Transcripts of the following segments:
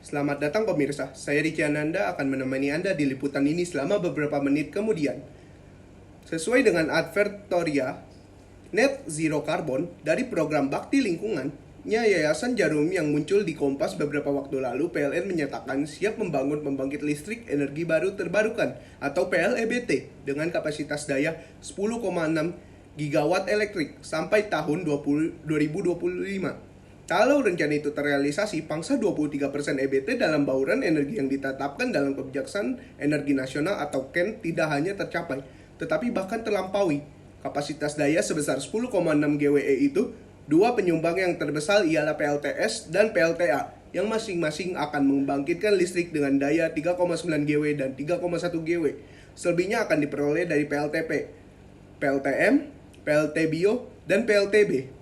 Selamat datang pemirsa, saya Riki Ananda akan menemani Anda di liputan ini selama beberapa menit kemudian. Sesuai dengan advertoria Net Zero Carbon dari program Bakti Lingkungannya Yayasan Jarum yang muncul di Kompas beberapa waktu lalu, PLN menyatakan siap membangun pembangkit listrik energi baru terbarukan atau PLEBT dengan kapasitas daya 10,6 gigawatt elektrik sampai tahun 2025. Kalau rencana itu terrealisasi, pangsa 23% EBT dalam bauran energi yang ditetapkan dalam Kebijakan Energi Nasional atau KEN tidak hanya tercapai, tetapi bahkan terlampaui. Kapasitas daya sebesar 10,6 GWE itu, dua penyumbang yang terbesar ialah PLTS dan PLTA, yang masing-masing akan membangkitkan listrik dengan daya 3,9 GW dan 3,1 GW. Selebihnya akan diperoleh dari PLTP, PLTM, PLT Bio, dan PLTB.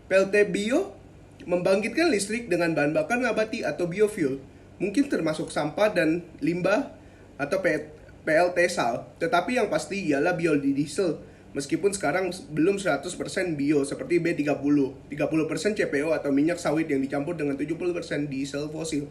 PLT Bio membangkitkan listrik dengan bahan bakar nabati atau biofuel, mungkin termasuk sampah dan limbah atau PLT sal, tetapi yang pasti ialah biodiesel, meskipun sekarang belum 100% bio seperti B30, 30% CPO atau minyak sawit yang dicampur dengan 70% diesel fosil.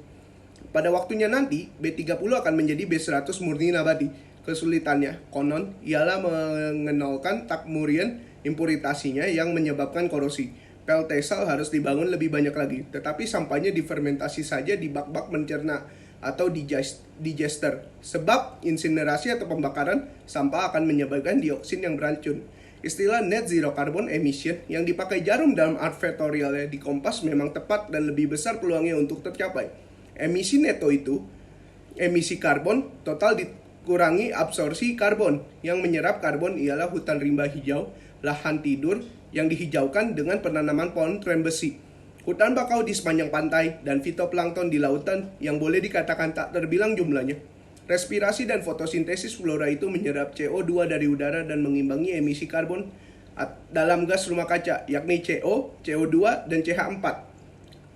Pada waktunya nanti, B30 akan menjadi B100 murni nabati. Kesulitannya, konon, ialah mengenalkan takmurian impuritasnya yang menyebabkan korosi. PLT sal harus dibangun lebih banyak lagi, tetapi sampahnya difermentasi saja di bak-bak mencerna atau digester. Sebab insinerasi atau pembakaran sampah akan menyebabkan dioksin yang beracun. Istilah net zero carbon emission yang dipakai Jarum dalam advertorialnya di Kompas memang tepat dan lebih besar peluangnya untuk tercapai. Emisi neto itu, emisi karbon total dikurangi absorpsi karbon. Yang menyerap karbon ialah hutan rimba hijau, lahan tidur yang dihijaukan dengan penanaman pohon trem besi, hutan bakau di sepanjang pantai, dan fitoplankton di lautan yang boleh dikatakan tak terbilang jumlahnya. Respirasi dan fotosintesis flora itu menyerap CO2 dari udara dan mengimbangi emisi karbon dalam gas rumah kaca, yakni CO, CO2, dan CH4.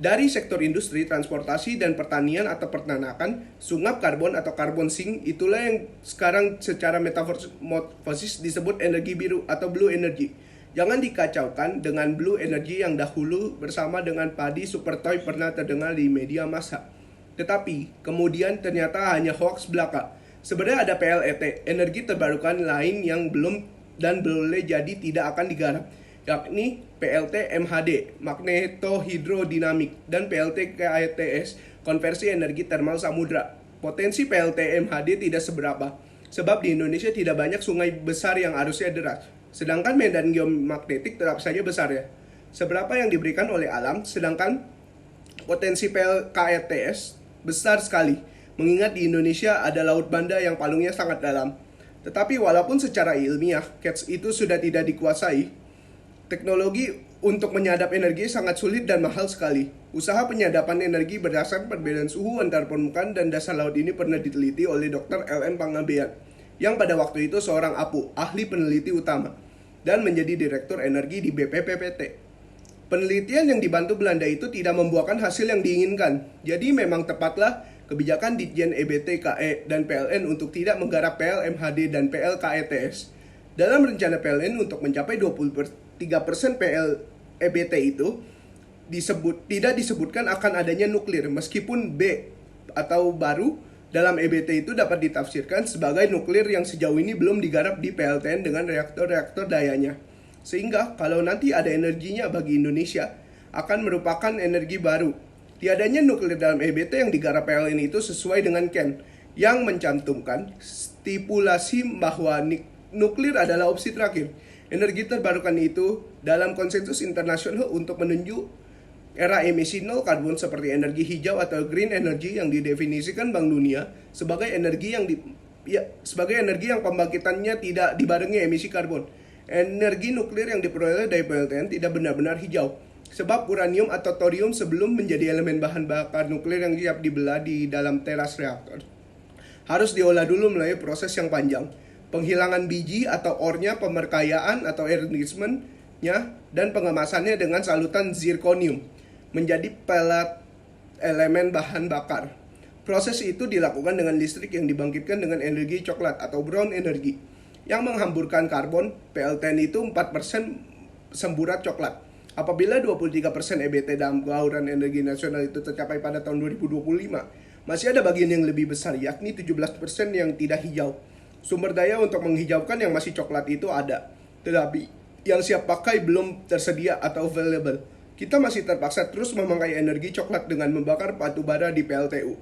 Dari sektor industri, transportasi, dan pertanian atau peternakan, sungap karbon atau karbon sink itulah yang sekarang secara metafisis disebut energi biru atau blue energy. Jangan dikacaukan dengan blue energy yang dahulu bersama dengan padi super toy pernah terdengar di media massa. Tetapi kemudian ternyata hanya hoax belaka. Sebenarnya ada PLET, energi terbarukan lain yang belum dan boleh jadi tidak akan digarap, yakni PLT MHD, magnetohidrodinamik, dan PLT KETS, konversi energi termal samudra. Potensi PLT MHD tidak seberapa, sebab di Indonesia tidak banyak sungai besar yang arusnya deras. Sedangkan medan geomagnetik tetap saja besar ya. Seberapa yang diberikan oleh alam, sedangkan potensi KETS besar sekali. Mengingat di Indonesia ada laut Banda yang palungnya sangat dalam. Tetapi walaupun secara ilmiah KETS itu sudah tidak dikuasai, teknologi untuk menyadap energi sangat sulit dan mahal sekali. Usaha penyadapan energi berdasarkan perbedaan suhu antara permukaan dan dasar laut ini pernah diteliti oleh Dr. L.M. Panggabean, yang pada waktu itu seorang APU, ahli peneliti utama, dan menjadi direktur energi di BPPT. Penelitian yang dibantu Belanda itu tidak membuahkan hasil yang diinginkan. Jadi memang tepatlah kebijakan Ditjen EBT, KE, dan PLN untuk tidak menggarap PLMHD dan PLKETS. Dalam rencana PLN untuk mencapai 23% PLEBT itu tidak disebutkan akan adanya nuklir, meskipun B atau baru dalam EBT itu dapat ditafsirkan sebagai nuklir yang sejauh ini belum digarap di PLTN dengan reaktor-reaktor dayanya. Sehingga kalau nanti ada energinya bagi Indonesia, akan merupakan energi baru. Tiadanya nuklir dalam EBT yang digarap PLN itu sesuai dengan KEN, yang mencantumkan stipulasi bahwa nuklir adalah opsi terakhir. Energi terbarukan itu dalam konsensus internasional untuk menunjuk era emisi nol karbon seperti energi hijau atau green energy yang didefinisikan Bank Dunia sebagai energi yang pembangkitannya tidak dibarengi emisi karbon. Energi nuklir yang diperoleh dari PLTN tidak benar-benar hijau, sebab uranium atau thorium sebelum menjadi elemen bahan bakar nuklir yang siap dibelah di dalam teras reaktor harus diolah dulu melalui proses yang panjang. Penghilangan biji atau ornya, pemerkayaan atau enrichment-nya, dan pengemasannya dengan salutan zirconium menjadi pelat elemen bahan bakar. Proses itu dilakukan dengan listrik yang dibangkitkan dengan energi coklat atau brown energy yang menghamburkan karbon. PLTN itu 4% semburat coklat. Apabila 23% EBT dalam bauran energi nasional itu tercapai pada tahun 2025, masih ada bagian yang lebih besar, yakni 17% yang tidak hijau. Sumber daya untuk menghijaukan yang masih coklat itu ada, tetapi yang siap pakai belum tersedia atau available. Kita masih terpaksa terus memakai energi coklat dengan membakar batu bara di PLTU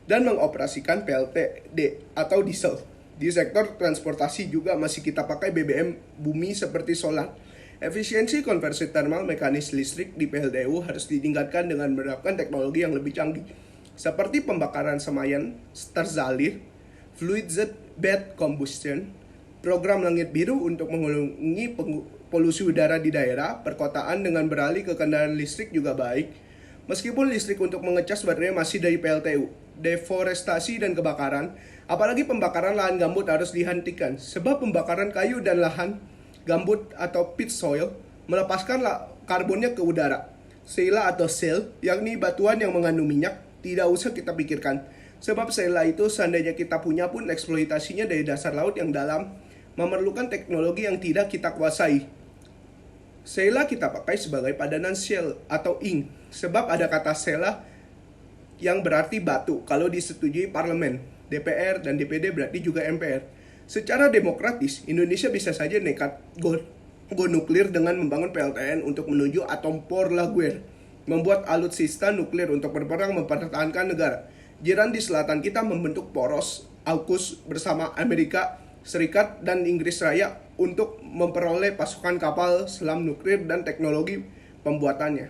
dan mengoperasikan PLTD atau diesel. Di sektor transportasi juga masih kita pakai BBM bumi seperti solar. Efisiensi konversi thermal mekanis listrik di PLTU harus ditingkatkan dengan menerapkan teknologi yang lebih canggih, seperti pembakaran semayan terzalir, fluid bed combustion, program langit biru untuk mengurangi polusi udara di daerah, perkotaan dengan beralih ke kendaraan listrik juga baik. Meskipun listrik untuk mengecas baterai masih dari PLTU, deforestasi dan kebakaran, apalagi pembakaran lahan gambut harus dihentikan, sebab pembakaran kayu dan lahan gambut atau pit soil melepaskan karbonnya ke udara. Sela atau shale, yakni batuan yang mengandung minyak, tidak usah kita pikirkan. Sebab sela itu seandainya kita punya pun eksploitasinya dari dasar laut yang dalam, memerlukan teknologi yang tidak kita kuasai. Sela kita pakai sebagai padanan shale atau ink, sebab ada kata sela yang berarti batu kalau disetujui parlemen, DPR dan DPD berarti juga MPR. Secara demokratis, Indonesia bisa saja nekat go nuklir dengan membangun PLTN untuk menuju atom por Laguerre, membuat alutsista nuklir untuk berperang mempertahankan negara. Jiran di selatan kita membentuk poros AUKUS bersama Amerika Serikat dan Inggris Raya untuk memperoleh pasukan kapal selam nuklir dan teknologi pembuatannya.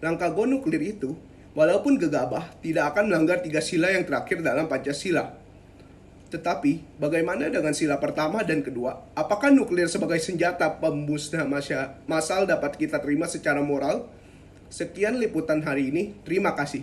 Langkah go nuklir itu, walaupun gegabah, tidak akan melanggar 3 sila yang terakhir dalam Pancasila. Tetapi, bagaimana dengan sila pertama dan kedua? Apakah nuklir sebagai senjata pemusnah massal dapat kita terima secara moral? Sekian liputan hari ini, terima kasih.